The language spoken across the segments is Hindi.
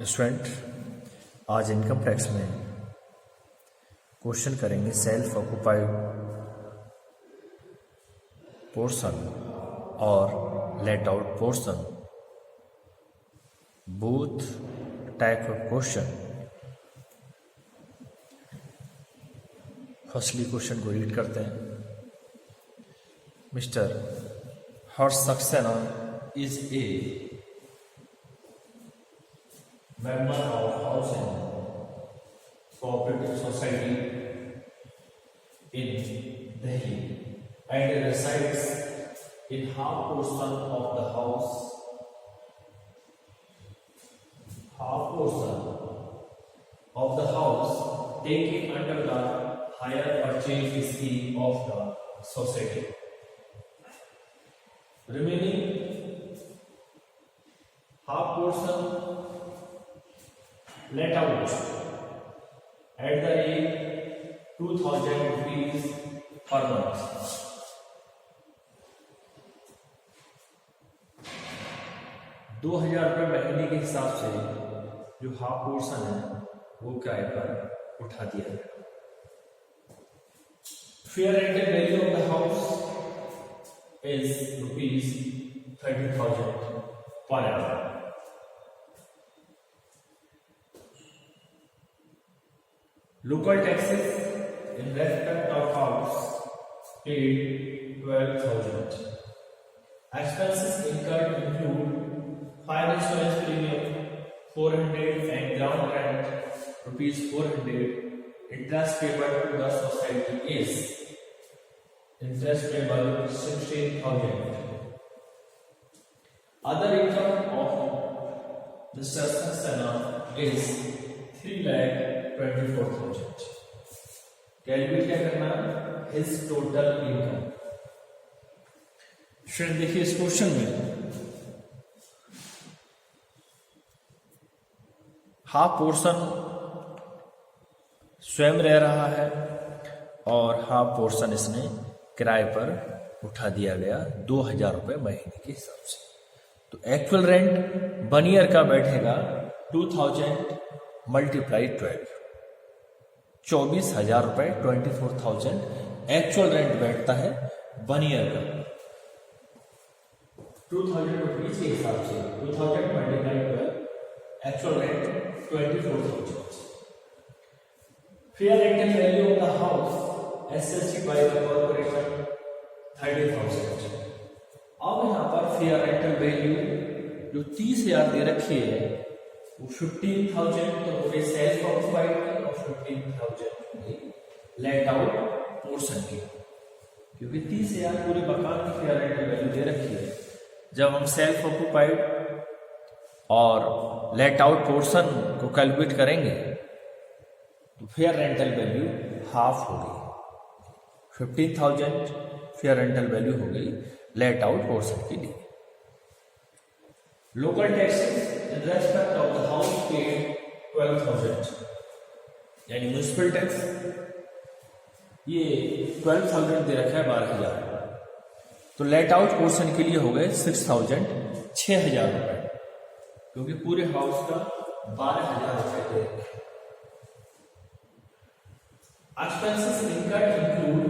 स्टूडेंट, आज इनकम टैक्स में क्वेश्चन करेंगे सेल्फ ऑक्युपाइड पोर्शन और late out portion, both type of question. Firstly question को रीड करते हैं। Mister Harsh Saxena is a member of housing cooperative society in Delhi and resides in half portion of the house, taken under the hire purchase scheme of the society. Remaining half portion let out at the rate 2000 rupees per month. ₹2000 महीने के हिसाब से जो हाफ पोर्शन है वो किराए पर उठा दिया गया। Fair rental value of the house is ₹30,000 per annum. Local taxes in respect of house paid 12,000. Expenses incurred include fire insurance premium 400 and ground rent ₹400. Interest payable to the society is interest payable 16,000. Other income of Mr. Saxena is 3,24,000. Calculate क्या करना है? His total income. स्टूडेंट देखिए इस क्वेश्चन में हाफ पोर्शन स्वयं रह रहा है और हाफ पोर्शन इसने किराए पर उठा दिया गया ₹2000 महीने के हिसाब से। तो एक्चुअल रेंट 1 ईयर का बैठेगा 2000 मल्टीप्लाई 12, ₹24,000 24,000 एक्चुअल रेंट बैठता है 1 ईयर का। 2000 रुपीज के हिसाब से 2000 multiply 12 actual rent 24,000। Fair rental value of the house SSC by the corporation 30,000। अब यहाँ पर फेयर रेंटल वैल्यू जो 30,000 दे रखी है वो 15,000 तो पूरे सेल्फ ऑक्युपाइड की और 15,000 लेट आउट पोर्शन की, क्योंकि 30,000 पूरे मकान की फेयर रेंटल वैल्यू दे रखी है। जब हम सेल्फ ऑक्युपाइड और लेट आउट पोर्शन को कैलकुलेट करेंगे तो फेयर रेंटल वैल्यू हाफ हो गई। 15,000 फेयर रेंटल वैल्यू हो गई लेट आउट पोर्शन के लिए। Local taxes in respect of the house paid 12,000, यानी म्युनिसिपल टैक्स ये 12,000 दे रखा है 12,000, तो लेट आउट पोर्शन के लिए हो गए 6,000 ₹6,000, क्योंकि पूरे हाउस का 12,000 दे रखे। Expenses incurred include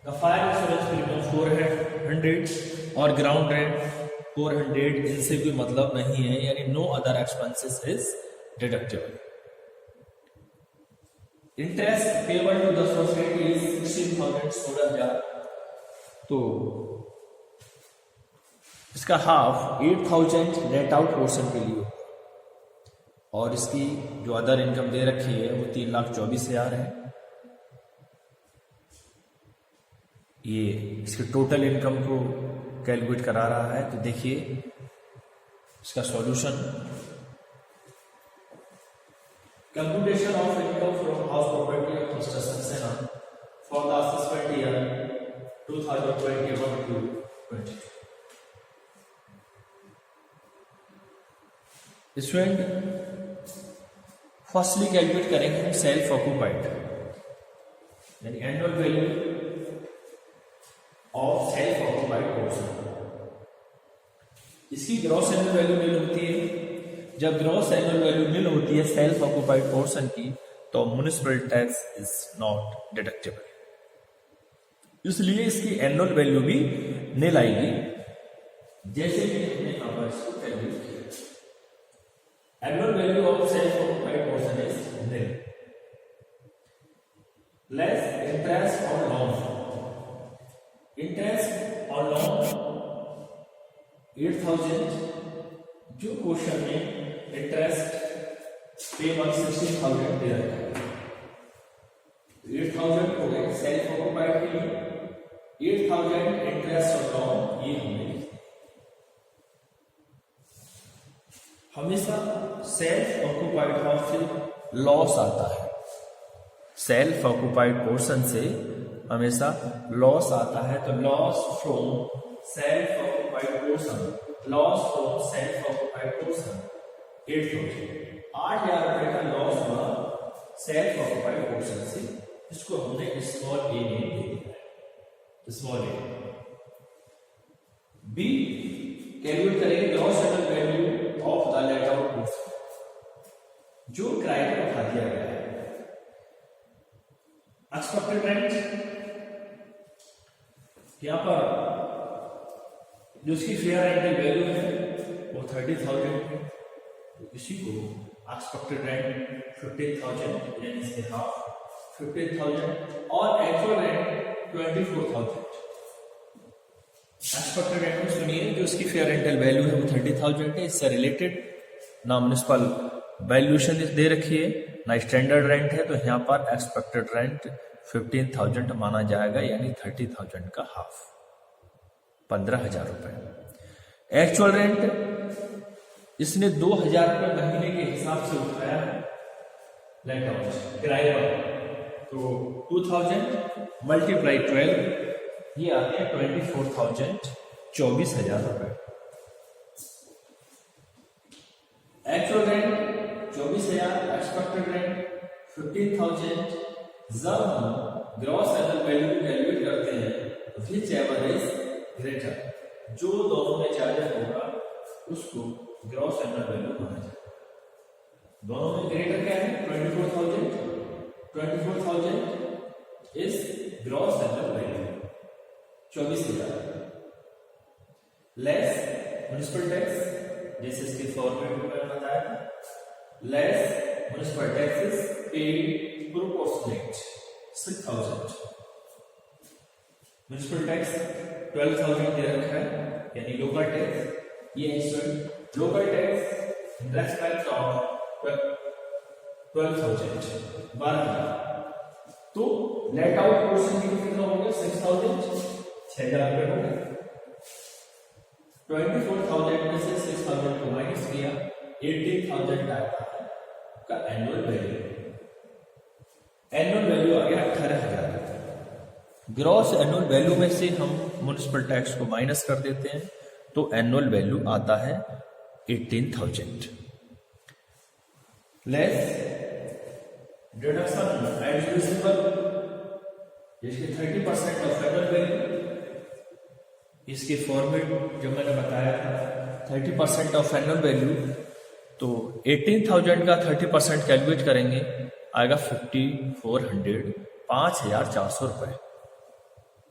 the fire insurance premium 400 और ग्राउंड रेंट 400, इनसे कोई मतलब नहीं है, यानी no other expenses is deductible. Interest payable to the society is 16,000 16,000, तो इसका हाफ 8,000 नेट आउट पोर्शन के लिए, और इसकी जो अदर इनकम दे रखी है वो 3,24,000 है। ये इसके टोटल इनकम को कैलकुलेट करा रहा है। तो देखिए इसका solution, computation of income from house property of mister Saxena for the assessment year 2021 to 22। Student firstly calculate करेंगे हम सेल्फ ऑक्युपाइड, यानी annual value of self occupied portion. इसकी ग्रॉस एनुअल वैल्यू मिल होती है जब ग्रॉस एनुअल वैल्यू निल होती है सेल्फ ऑक्युपाइड पोर्शन की, तो municipal tax is not deductible, इसलिए इसकी एनुअल वैल्यू भी निल आएगी। जैसे कि हमने यहां पर इसको कैलकुलेट किया, annual value of self occupied portion is nil, less interest on loan, interest on loan 8000, जो क्वेश्चन में इंटरेस्ट पे 160,000 दे रखा है, 8000 हो गए सेल्फ ऑक्युपाइड के लिए, 8000 इंटरेस्ट ऑन लोन, ये हमने हमेशा सेल्फ ऑक्युपाइड हाउस से लॉस आता है, सेल्फ ऑक्युपाइड पोर्शन से हमेशा लॉस आता है, तो loss from self occupied portion, loss from self occupied portion 8,000 रुपए का लॉस हुआ सेल्फ ऑक्युपाइड पोर्शन से, इसको हमने स्मॉल ए ने दे दिया है, स्मॉल ए। बी कैलकुलेट करेंगे gross annual value of the late out portion, जो किराए पर उठा दिया गया है। एक्सपेक्टेड रेंट, यहां पर जो इसकी फेयर रेंटल वैल्यू है वो 30,000 है, तो इसी को एक्सपेक्टेड रेंट 15,000 यानी इसके हाफ 15,000 और एक्चुअल रेंट 24,000। एक्सपेक्टेड रेंट में सुनिए जो इसकी फेयर रेंटल वैल्यू है वो 30,000 है, इससे रिलेटेड ना म्युनिसिपल वैल्यूएशन दे रखी है ना स्टैंडर्ड रेंट है, तो यहाँ पर एक्सपेक्टेड रेंट 15,000 माना जाएगा, यानी 30,000 का हाफ 15,000 रुपए। एक्चुअल रेंट इसने 2,000 रुपए महीने के हिसाब से उठाया है लेट आउट किराए पर, तो 2000 मल्टीप्लाई 12 ये आते हैं 24,000, 24,000 रुपए। Actual rent 24,000, expected rent 15,000। जब हम ग्रॉस एनुअल वैल्यू कैलकुलेट करते हैं, विच एवर इज ग्रेटर, जो दोनों में ज्यादा होगा उसको ग्रॉस एनुअल वैल्यू माना जाएगा। दोनों में ग्रेटर क्या है? 24,000 is gross annual value 24,000 less municipal tax, जैसे इसके फॉर्मेट में मैंने बताया था, less municipal taxes paid proportionate 6,000, municipal tax 12,000 दे रखा है, यानी लोकल टैक्स ये instant local tax in respect of 12,000 12,000, तो लेट आउट पोर्शन कितना हो गया? 6,000, 6,000 रुपए हो गए। 24,000 में से 6,000 को माइनस किया, 18,000 आता है का एनुअल वैल्यू। एनुअल वैल्यू आ गया 18,000। ग्रॉस एनुअल वैल्यू में से हम म्युनिसिपल टैक्स को माइनस कर देते हैं, तो एनुअल वैल्यू आता है 18,000 लेस डिडक्शन एडमिसिबल, जिसके 30% ऑफ एनुअल वैल्यू, इसके फॉर्मेट जो मैंने बताया था 30% ऑफ एनुअल वैल्यू, तो 18,000 का 30% कैलकुलेट करेंगे आएगा 5,400, 5,400 रुपए।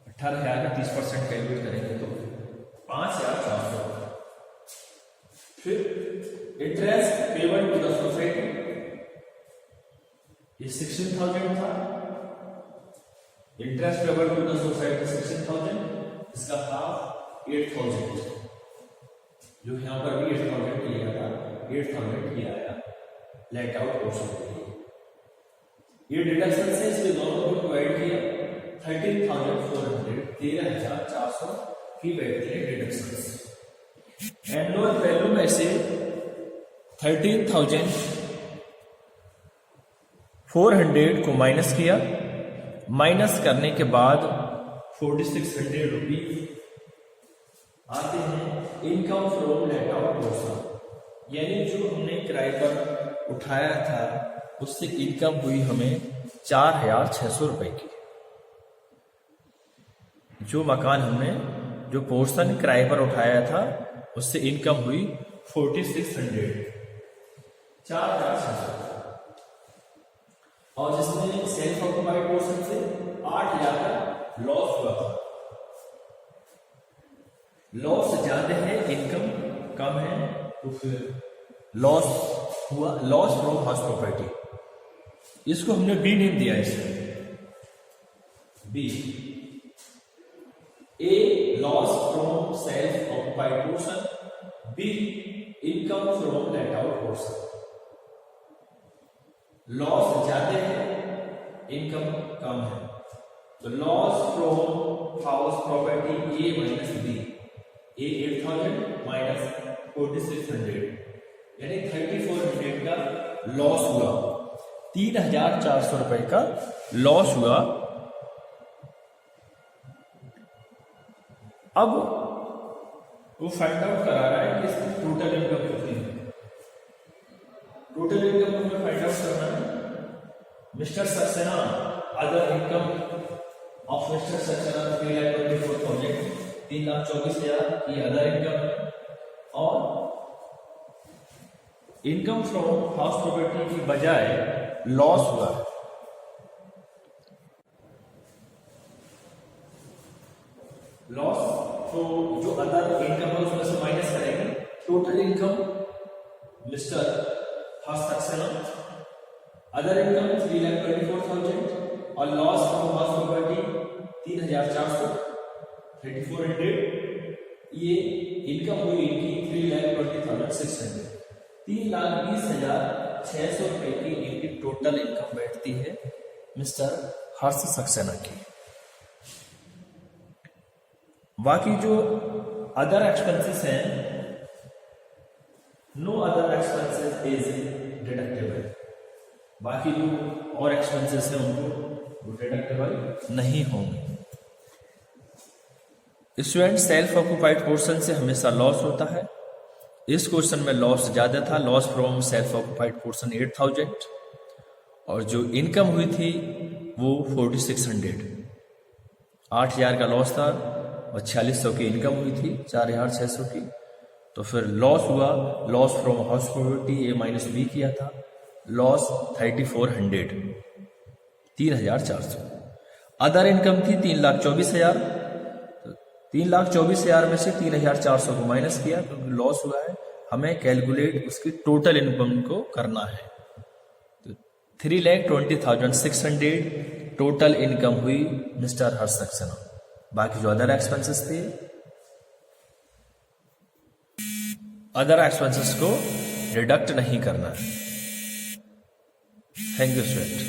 18,000 का 30% कैलकुलेट करेंगे तो 5,400 रुपए। फिर interest payable to the society, ये 16,000 था, interest payable to the society 16,000, इसका हाफ 8,000, जो यहां पर भी 8,000 लिया था, 8,000 ये आया लेट आउट पोर्शन के लिए। ये डिडक्शन से इसके दोनों को डिवाइड किया, 13,400, 13,400 की बैठती है डिडक्शन। एनुअल वैल्यू में से 13,400 को माइनस किया, माइनस करने के बाद 4,600 रुपीज आते हैं income from let out portion, यानी जो हमने किराए पर उठाया था उससे इनकम हुई हमें 4,600 रुपए की। जो मकान हमने जो पोर्शन किराए पर उठाया था उससे इनकम हुई 4,600, 4,600 और जिसमें सेल्फ ऑक्युपाइड पोर्शन से 8,000 का लॉस हुआ था। लॉस ज्यादा है, इनकम कम है, तो फिर लॉस हुआ, लॉस फ्रॉम हाउस प्रॉपर्टी। इसको हमने बी नेम दिया इसमें, B. A loss from self occupied portion, B income from let out portion. Loss ज्यादा है, इनकम कम है, तो loss from house property A minus B. A 8,000 minus 4,600 यानी 3,400 का लॉस हुआ, 3,400 रुपए का लॉस हुआ। अब वो फाइंड आउट करा रहा है कि इसकी टोटल इनकम कितनी है। टोटल इनकम हमें फाइंड आउट करना है। Mister Saxena other income of mister Saxena 3,24,000, 3,24,000 की अदर इनकम है, और इनकम फ्रॉम हाउस प्रॉपर्टी की बजाय लॉस हुआ है। लॉस, तो जो अदर इनकम है उसमें से माइनस करेंगे। Total income mister house Saxena, other income 3,24,000 और लॉस फ्रॉम हाउस प्रॉपर्टी 3,400, 3,400। ये इनकम हुई इनकी 3,20,600, 3,20,600 रुपए की इनकी टोटल इनकम बैठती है मिस्टर हर्ष सक्सेना की। बाकी जो अदर एक्सपेंसेस हैं, no other expenses is deductible. बाकी जो और एक्सपेंसेस हैं उनको डिडक्टेबल नहीं होंगे। स्टूडेंट, सेल्फ ऑक्युपाइड पोर्शन से हमेशा लॉस होता है। इस क्वेश्चन में लॉस ज्यादा था, loss from self occupied portion 8,000 और जो इनकम हुई थी वो 4,600, 8,000 का लॉस था और 4,600 की इनकम हुई थी, 4,600 की। तो फिर लॉस हुआ, loss from house property A minus B किया था, लॉस 3,400, 3,400। अदर इनकम थी 3,24,000, 3,24,000 में से 3,400 को माइनस किया क्योंकि लॉस हुआ है। हमें कैलकुलेट उसकी टोटल इनकम को करना है। तो 3,20,600 टोटल इनकम हुई मिस्टर हर्ष सक्सेना। बाकी जो अदर एक्सपेंसेस थे, अदर एक्सपेंसेस को डिडक्ट नहीं करना है। Thank you student.